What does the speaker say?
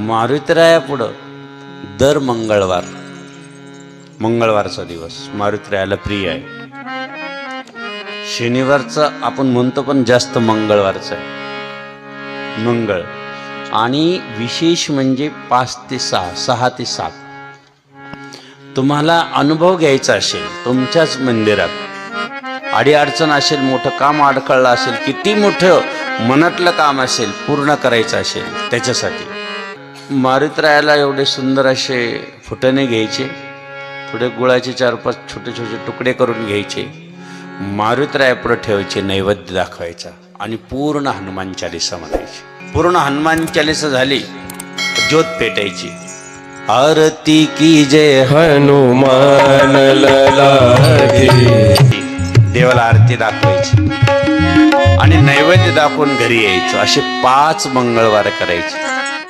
मारुतीरायापुढं दर मंगळवारचा दिवस मारुतीरायाला प्रिय आहे. शनिवारचा आपण म्हणतो पण जास्त मंगळवारचा आहे. मंगळ आणि विशेष म्हणजे 5 ते 6, 6 ते 7 तुम्हाला अनुभव घ्यायचा असेल तुमच्याच मंदिरात, अडीअडचण असेल, मोठं काम अडखळलं असेल, किती मोठं मनातलं काम असेल, पूर्ण करायचं असेल, त्याच्यासाठी मारुतीरायाला एवढे सुंदर असे फुटाणे घ्यायचे, थोडे गुळाचे 4-5 छोटे छोटे तुकडे करून घ्यायचे, मारुतीरायापुढे ठेवायचे, नैवेद्य दाखवायचा आणि पूर्ण हनुमान चालीसा म्हणायची. पूर्ण हनुमान चालीसा झाली, ज्योत पेटायची. आरती की जय हनुमान ललाटे. देवाला आरती दाखवायची आणि नैवेद्य दाखवून घरी यायचं. असे 5 मंगळवार करायचे.